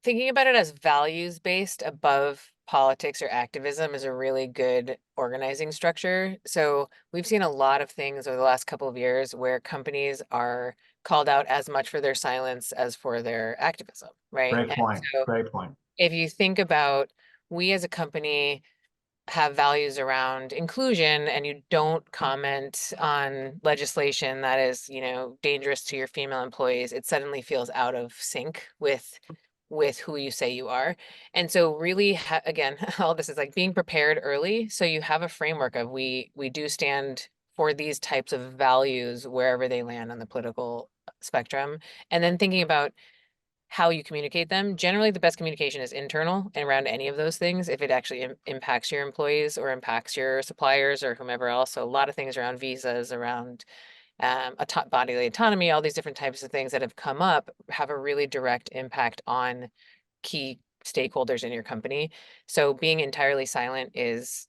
S5: thinking about it as values-based above politics or activism is a really good organizing structure. So we've seen a lot of things over the last couple of years where companies are called out as much for their silence as for their activism, right?
S4: Great point.
S5: So
S4: Great point.
S5: if you think about, we as a company have values around inclusion, and you don't comment on legislation that is, dangerous to your female employees, it suddenly feels out of sync with who you say you are. And so really, again, all this is like being prepared early. So you have a framework of, we do stand for these types of values wherever they land on the political spectrum. And then thinking about how you communicate them. Generally, the best communication is internal and around any of those things, if it actually impacts your employees or impacts your suppliers or whomever else. So a lot of things around visas, around bodily autonomy, all these different types of things that have come up have a really direct impact on key stakeholders in your company. So being entirely silent is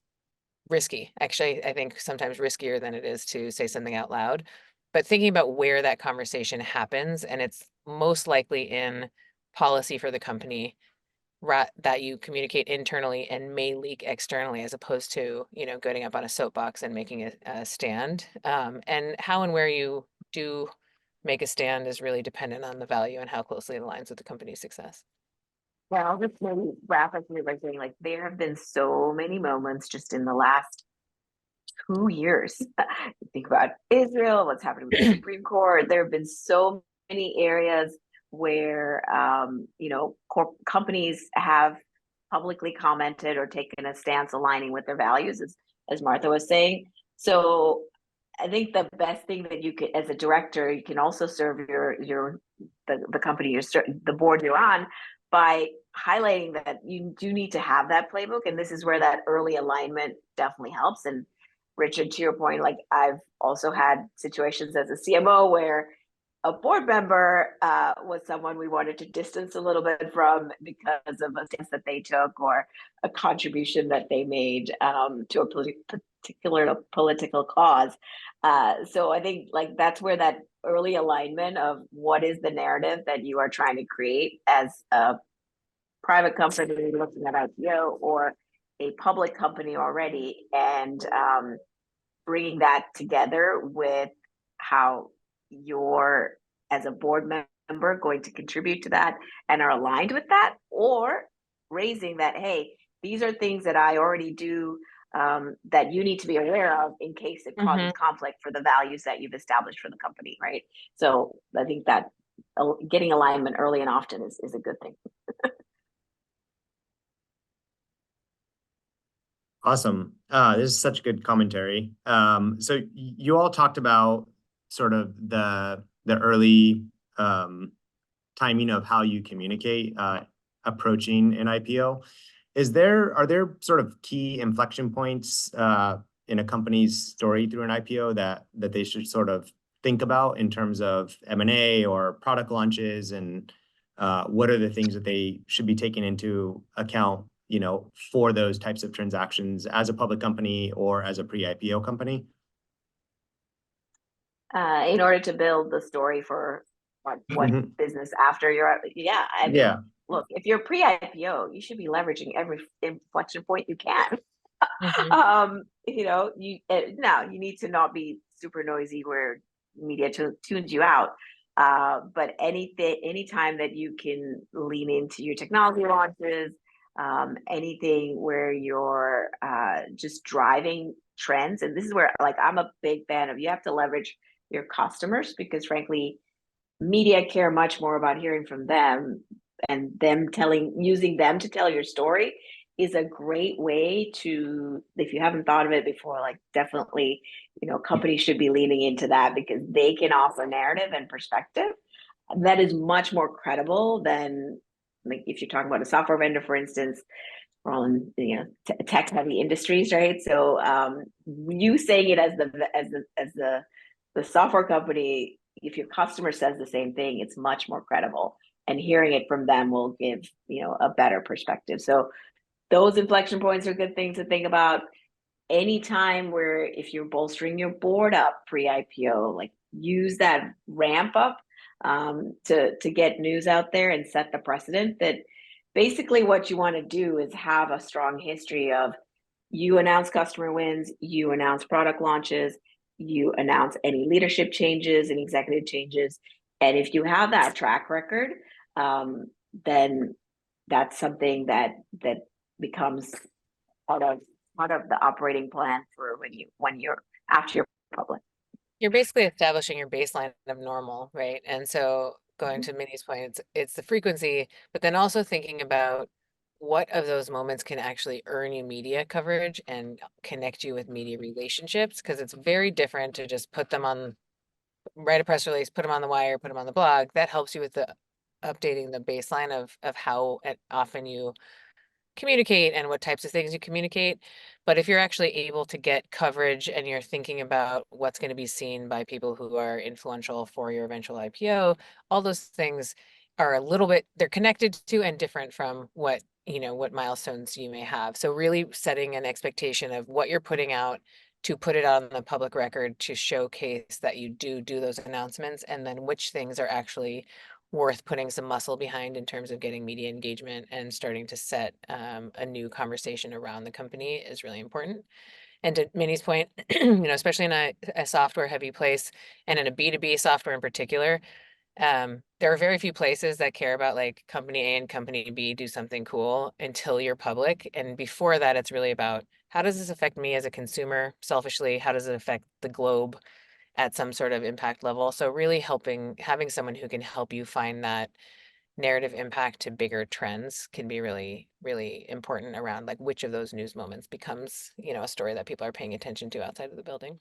S5: risky. Actually, I think sometimes riskier than it is to say something out loud. But thinking about where that conversation happens, and it's most likely in policy for the company, that you communicate internally and may leak externally, as opposed to, getting up on a soapbox and making a stand. And how and where you do make a stand is really dependent on the value and how closely it aligns with the company's success.
S3: Yeah, I'll just maybe wrap up by saying, like, there have been so many moments just in the last 2 years. Think about Israel, what's happening with the Supreme Court. There have been so many areas where, companies have publicly commented or taken a stance aligning with their values, as Martha was saying. So I think the best thing that you could, as a director, you can also serve the company, the board you're on, by highlighting that you do need to have that playbook. And this is where that early alignment definitely helps. And Richard, to your point, like, I've also had situations as a CMO where a board member was someone we wanted to distance a little bit from because of a stance that they took or a contribution that they made to a particular political cause. So I think, like, that's where that early alignment of what is the narrative that you are trying to create as a private company looking at IPO, or a public company already, and bringing that together with how you're, as a board member, going to contribute to that and are aligned with that, or raising that, hey, these are things that I already do that you need to be aware of in case it causes conflict for the values that you've established for the company, right? So I think that getting alignment early and often is a good thing.
S2: Awesome. This is such good commentary. So you all talked about sort of the early timing of how you communicate approaching an IPO. Are there sort of key inflection points in a company's story through an IPO that they should sort of think about in terms of M&A or product launches, and what are the things that they should be taking into account, you know, for those types of transactions as a public company or as a pre-IPO company?
S3: In order to build the story for what business after you're, yeah, I mean,
S2: Yeah.
S3: look, if you're pre-IPO, you should be leveraging every inflection point you can. You know, now you need to not be super noisy where media tunes you out. But anytime that you can lean into your technology launches, anything where you're just driving trends, and this is where, like, I'm a big fan of, you have to leverage your customers, because frankly, media care much more about hearing from them, and them using them to tell your story is a great way to, if you haven't thought of it before, like, definitely, you know, companies should be leaning into that, because they can offer narrative and perspective that is much more credible than, like, if you're talking about a software vendor, for instance. We're all in, you know, tech heavy industries, right? So you saying it as the software company, if your customer says the same thing, it's much more credible, and hearing it from them will give, you know, a better perspective. So those inflection points are good things to think about. Anytime where, if you're bolstering your board up pre-IPO, like, use that ramp up to get news out there and set the precedent that basically what you want to do is have a strong history of, you announce customer wins, you announce product launches, you announce any leadership changes and executive changes. And if you have that track record, then that's something that becomes part of the operating plan for when you're after you're public.
S5: You're basically establishing your baseline of normal, right? And so going to Minnie's point, it's the frequency, but then also thinking about what of those moments can actually earn you media coverage and connect you with media relationships, because it's very different to just write a press release, put them on the wire, put them on the blog. That helps you with the updating the baseline of how often you communicate and what types of things you communicate. But if you're actually able to get coverage and you're thinking about what's going to be seen by people who are influential for your eventual IPO, all those things are they're connected to and different from what milestones you may have. So really setting an expectation of what you're putting out, to put it on the public record, to showcase that you do those announcements, and then which things are actually worth putting some muscle behind in terms of getting media engagement and starting to set a new conversation around the company is really important. And to Minnie's point, especially in a software heavy place, and in a B2B software in particular, there are very few places that care about, like, company A and company B do something cool until you're public. And before that, it's really about, how does this affect me as a consumer selfishly? How does it affect the globe at some sort of impact level? So really having someone who can help you find that narrative impact to bigger trends can be really, really important around, like, which of those news moments becomes, a story that people are paying attention to outside of the building.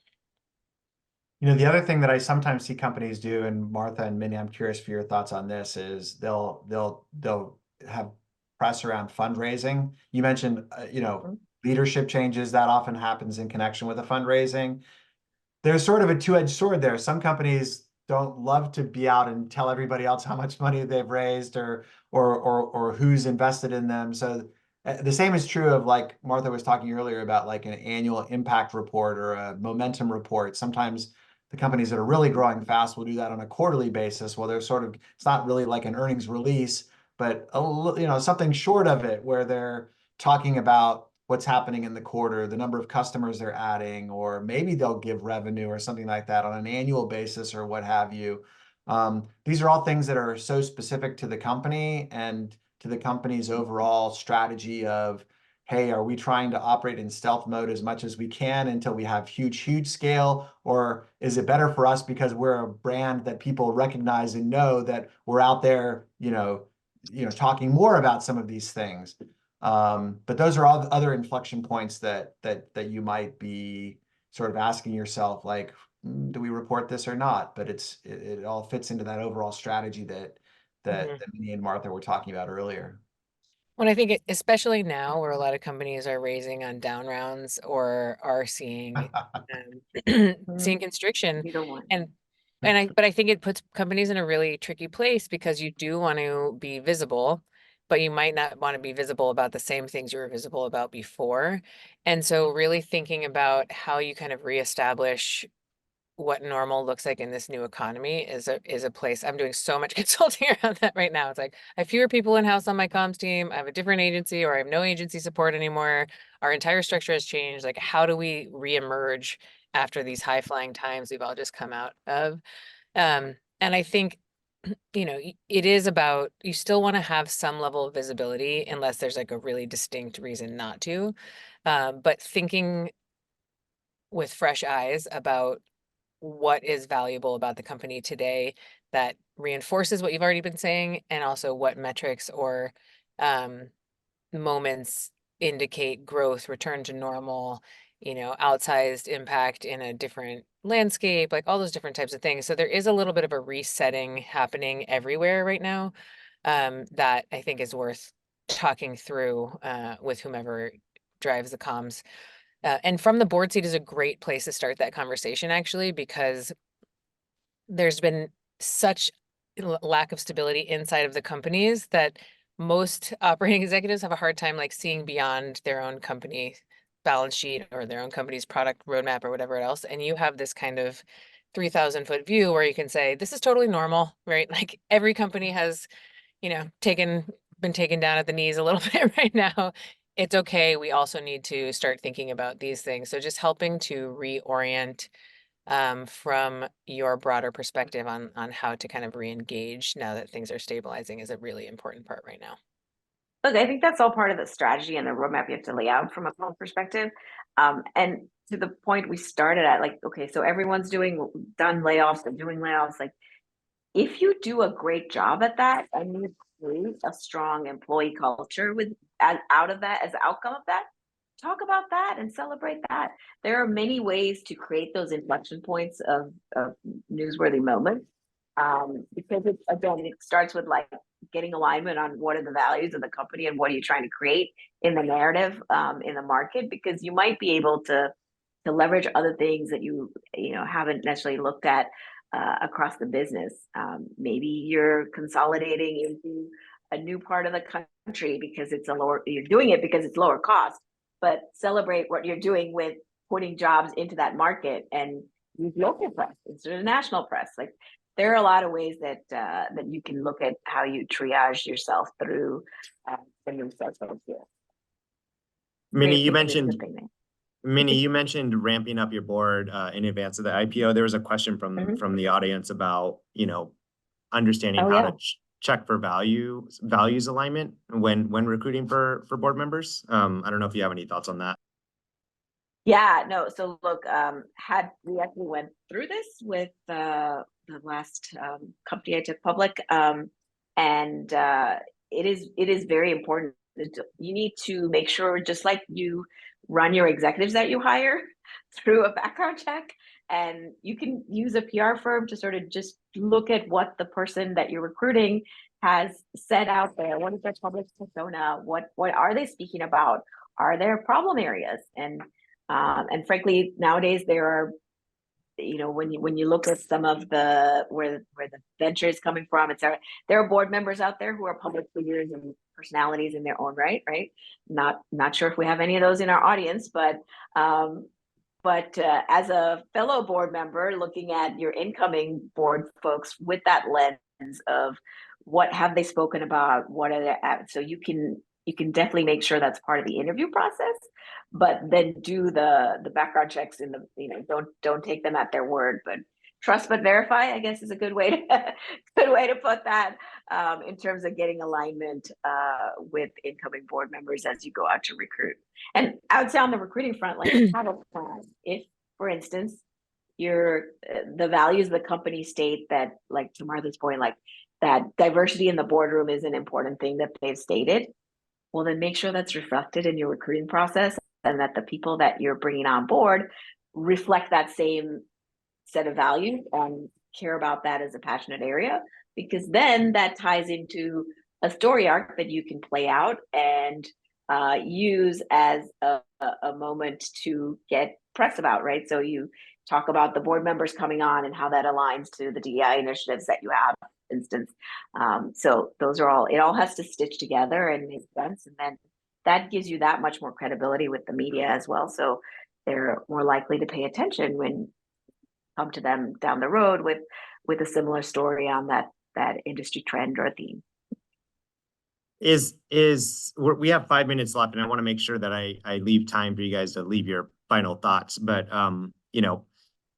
S4: You know, the other thing that I sometimes see companies do, and Martha and Minnie, I'm curious for your thoughts on this, is they'll have press around fundraising. You mentioned, leadership changes. That often happens in connection with a fundraising. There's sort of a two-edged sword there. Some companies don't love to be out and tell everybody else how much money they've raised or who's invested in them. So the same is true of, like Martha was talking earlier about, like, an annual impact report or a momentum report. Sometimes the companies that are really growing fast will do that on a quarterly basis. Well, it's not really like an earnings release, but something short of it, where they're talking about what's happening in the quarter, the number of customers they're adding, or maybe they'll give revenue or something like that on an annual basis or what have you. These are all things that are so specific to the company and to the company's overall strategy of hey, are we trying to operate in stealth mode as much as we can until we have huge scale? Or is it better for us because we're a brand that people recognize and know that we're out there, talking more about some of these things? But those are all other inflection points that you might be sort of asking yourself, like, do we report this or not? But it all fits into that overall strategy that Minnie and Martha were talking about earlier.
S5: Well, I think especially now where a lot of companies are raising on down rounds or are seeing seeing constriction,
S3: You don't want.
S5: but I think it puts companies in a really tricky place because you do want to be visible, but you might not want to be visible about the same things you were visible about before. And so really thinking about how you kind of reestablish what normal looks like in this new economy is a place. I'm doing so much consulting around that right now. It's like I have fewer people in-house on my comms team. I have a different agency, or I have no agency support anymore. Our entire structure has changed. Like, how do we reemerge after these high-flying times we've all just come out of? And I think, it is about, you still want to have some level of visibility unless there's like a really distinct reason not to. But thinking with fresh eyes about what is valuable about the company today that reinforces what you've already been saying, and also what metrics or moments indicate growth, return to normal, outsized impact in a different landscape, like all those different types of things. So there is a little bit of a resetting happening everywhere right now, that I think is worth talking through with whomever drives the comms. And from the board seat is a great place to start that conversation, actually, because there's been such lack of stability inside of the companies that most operating executives have a hard time like seeing beyond their own company balance sheet or their own company's product roadmap or whatever else. And you have this kind of 3,000-foot view where you can say, this is totally normal, right? Like every company has, been taken down at the knees a little bit right now. It's okay. We also need to start thinking about these things. So just helping to reorient from your broader perspective on how to kind of re-engage now that things are stabilizing is a really important part right now.
S3: Look, I think that's all part of the strategy and the roadmap you have to lay out from a call perspective. And to the point we started at, like, okay, so everyone's done layoffs and doing layoffs. Like, if you do a great job at that and you create a strong employee culture out of that, as an outcome of that, talk about that and celebrate that. There are many ways to create those inflection points of newsworthy moments. Because it starts with like getting alignment on what are the values of the company and what are you trying to create in the narrative, in the market, because you might be able to leverage other things that you haven't necessarily looked at across the business. Maybe you're consolidating into a new part of the country because you're doing it because it's lower cost, but celebrate what you're doing with putting jobs into that market and use local press instead of national press. Like, there are a lot of ways that you can look at how you triage yourself through the new cycles here.
S2: Minnie, you mentioned ramping up your board in advance of the IPO. There was a question from the audience about, understanding how to check for values alignment when recruiting for board members. I don't know if you have any thoughts on that.
S3: Yeah, no. So look, we actually went through this with the last company I took public, and it is very important. You need to make sure, just like you run your executives that you hire through a background check, and you can use a PR firm to sort of just look at what the person that you're recruiting has said out there. What is their public persona? What are they speaking about? Are there problem areas? And frankly, nowadays there are, when you look at some of where the venture is coming from, there are board members out there who are public figures and personalities in their own right? Not sure if we have any of those in our audience, but as a fellow board member, looking at your incoming board folks with that lens of what have they spoken about, what are they at, so you can definitely make sure that's part of the interview process, but then do the background checks don't take them at their word, but trust but verify, I guess, is a good way to good way to put that, in terms of getting alignment with incoming board members as you go out to recruit. And I would say on the recruiting front, like have a plan. If, for instance, the values of the company state that, like to Martha's point, like that diversity in the boardroom is an important thing that they've stated, well, then make sure that's reflected in your recruiting process, and that the people that you're bringing on board reflect that same set of values and care about that as a passionate area, because then that ties into a story arc that you can play out and use as a moment to get press about, right? So you talk about the board members coming on and how that aligns to the DEI initiatives that you have, for instance. So those are all, it all has to stitch together and make sense. And then that gives you that much more credibility with the media as well. So they're more likely to pay attention when you come to them down the road with a similar story on that industry trend or theme.
S2: We have 5 minutes left, and I want to make sure that I leave time for you guys to leave your final thoughts. But you know,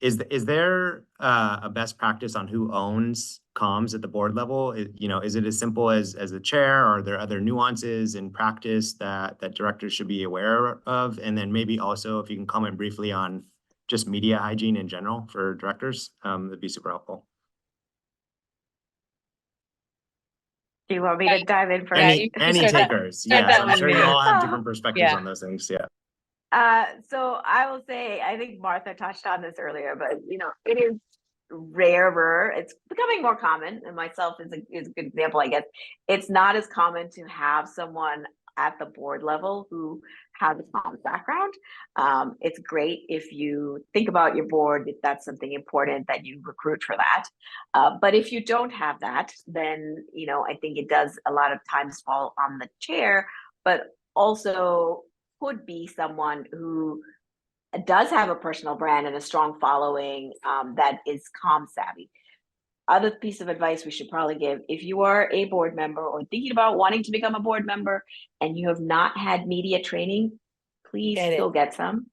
S2: is there a best practice on who owns comms at the board level? You know, is it as simple as the chair, or are there other nuances in practice that directors should be aware of? And then maybe also if you can comment briefly on just media hygiene in general for directors, that'd be super helpful.
S3: Do you want me to dive in first?
S2: Any takers? Yes, I'm sure you all have different perspectives on those things. Yeah.
S3: So I will say, I think Martha touched on this earlier, but you know, it is rarer. It's becoming more common, and myself is a good example, I guess. It's not as common to have someone at the board level who has a comms background. It's great if you think about your board, if that's something important, that you recruit for that. But if you don't have that, then, you know, I think it does a lot of times fall on the chair, but also could be someone who does have a personal brand and a strong following, that is comm savvy. Other piece of advice we should probably give: if you are a board member or thinking about wanting to become a board member and you have not had media training, please go get some.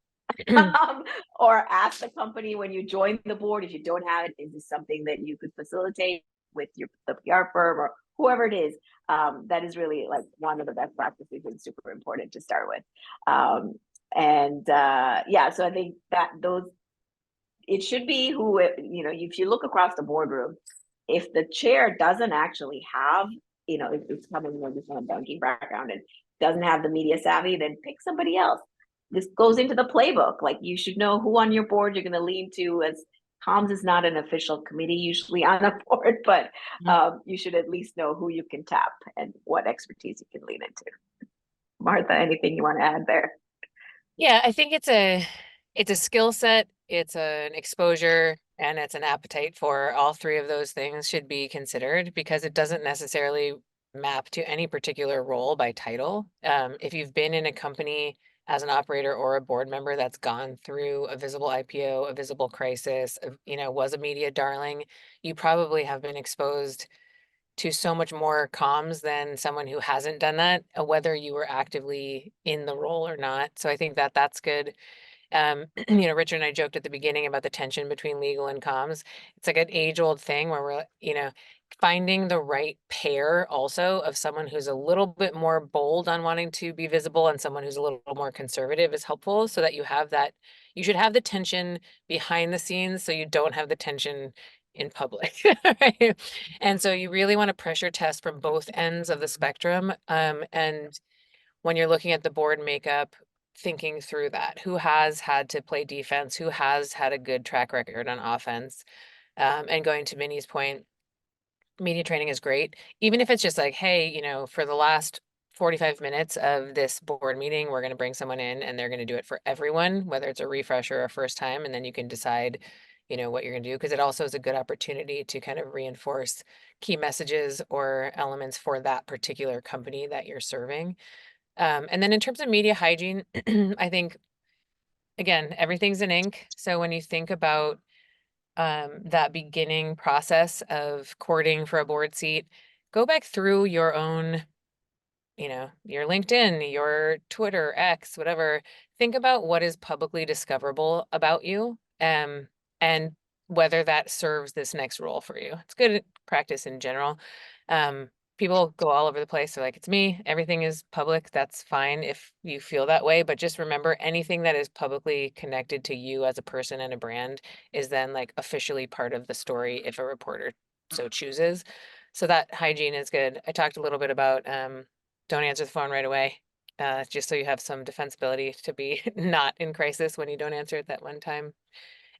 S3: Or ask the company when you join the board, if you don't have it, is this something that you could facilitate with the PR firm or whoever it is? That is really like one of the best practices and super important to start with. Yeah, so I think that it should be who, you know, if you look across the boardroom, if the chair doesn't actually have, you know, if it's coming from a banking background and doesn't have the media savvy, then pick somebody else. This goes into the playbook. Like, you should know who on your board you're going to lean to, as comms is not an official committee usually on a board, but you should at least know who you can tap and what expertise you can lean into. Martha, anything you want to add there?
S5: Yeah, I think it's a skill set, it's an exposure, and it's an appetite for all three of those things should be considered, because it doesn't necessarily map to any particular role by title. If you've been in a company as an operator or a board member that's gone through a visible IPO, a visible crisis, you know, was a media darling, you probably have been exposed to so much more comms than someone who hasn't done that, whether you were actively in the role or not. So I think that that's good. You know, Richard and I joked at the beginning about the tension between legal and comms. It's like an age-old thing where we're, you know, finding the right pair also of someone who's a little bit more bold on wanting to be visible and someone who's a little more conservative is helpful, so that you have that, you should have the tension behind the scenes so you don't have the tension in public. Right? And so you really want to pressure test from both ends of the spectrum. And when you're looking at the board makeup, thinking through that, who has had to play defense, who has had a good track record on offense. And going to Minnie's point, media training is great. Even if it's just like, hey, you know, for the last 45 minutes of this board meeting, we're going to bring someone in and they're going to do it for everyone, whether it's a refresher or a first time, and then you can decide, you know, what you're going to do, because it also is a good opportunity to kind of reinforce key messages or elements for that particular company that you're serving. And then in terms of media hygiene, I think, again, everything's in ink. So when you think about that beginning process of courting for a board seat, go back through your own, you know, your LinkedIn, your Twitter, X, whatever. Think about what is publicly discoverable about you, and whether that serves this next role for you. It's good practice in general. People go all over the place. They're like, it's me, everything is public. That's fine if you feel that way. But just remember, anything that is publicly connected to you as a person and a brand is then like officially part of the story if a reporter so chooses. So that hygiene is good. I talked a little bit about don't answer the phone right away, just so you have some defensibility to be not in crisis when you don't answer it that one time.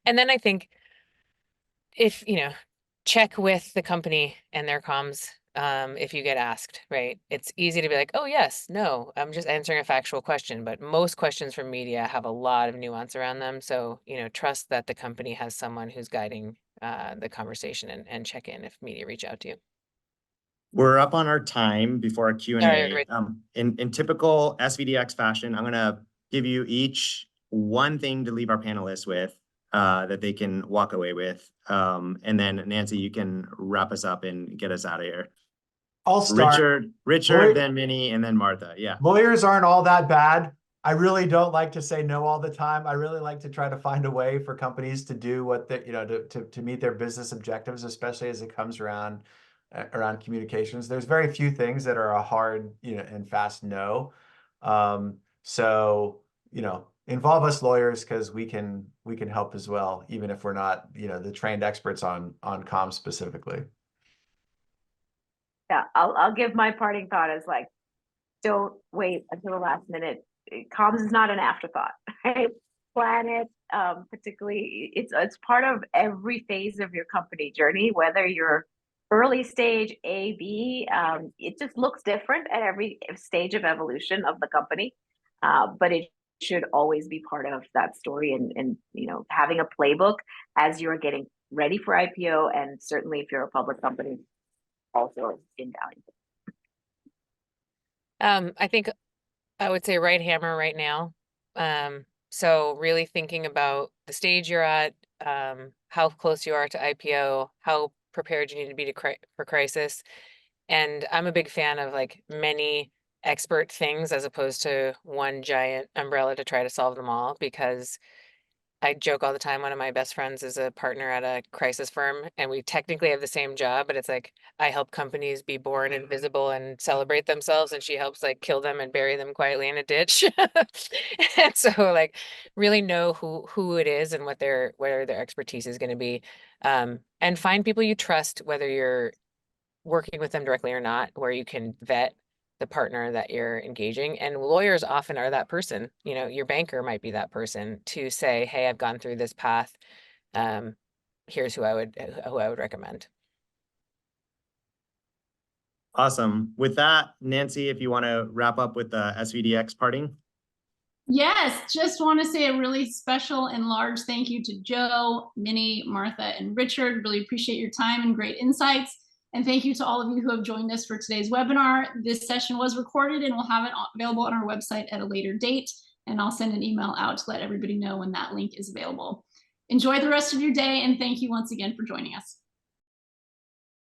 S5: And then I think if, check with the company and their comms if you get asked, right? It's easy to be like, oh, yes, no, I'm just answering a factual question. But most questions from media have a lot of nuance around them. So, trust that the company has someone who's guiding the conversation and check in if media reach out to you.
S2: We're up on our time before our Q&A.
S5: Right.
S2: In typical SVDX fashion, I'm going to give you each one thing to leave our panelists with that they can walk away with. And then Nancy, you can wrap us up and get us out of here.
S4: I'll start.
S2: Richard, then Minnie, and then Martha. Yeah.
S4: Lawyers aren't all that bad. I really don't like to say no all the time. I really like to try to find a way for companies to do what they, to meet their business objectives, especially as it comes around communications. There's very few things that are a hard, and fast no. So, involve us lawyers because we can help as well, even if we're not, the trained experts on comms specifically.
S3: Yeah, I'll give my parting thought as like, don't wait until the last minute. Comms is not an afterthought, right? Plan it. Particularly, it's part of every phase of your company journey, whether you're early stage A, B. It just looks different at every stage of evolution of the company, but it should always be part of that story. And having a playbook as you're getting ready for IPO, and certainly if you're a public company, also invaluable.
S5: I think I would say right hammer right now. So really thinking about the stage you're at, how close you are to IPO, how prepared you need to be for crisis. And I'm a big fan of like many expert things as opposed to one giant umbrella to try to solve them all, because I joke all the time, one of my best friends is a partner at a crisis firm, and we technically have the same job, but it's like I help companies be born invisible and celebrate themselves, and she helps like kill them and bury them quietly in a ditch. And so like really know who it is and where their expertise is going to be, and find people you trust, whether you're working with them directly or not, where you can vet the partner that you're engaging. And lawyers often are that person. Your banker might be that person to say, hey, I've gone through this path. Here's who I would recommend.
S2: Awesome. With that, Nancy, if you want to wrap up with the SVDX parting.
S1: Yes, just want to say a really special and large thank you to Joe, Minnie, Martha, and Richard. Really appreciate your time and great insights. And thank you to all of you who have joined us for today's webinar. This session was recorded and we'll have it available on our website at a later date. And I'll send an email out to let everybody know when that link is available. Enjoy the rest of your day, and thank you once again for joining us.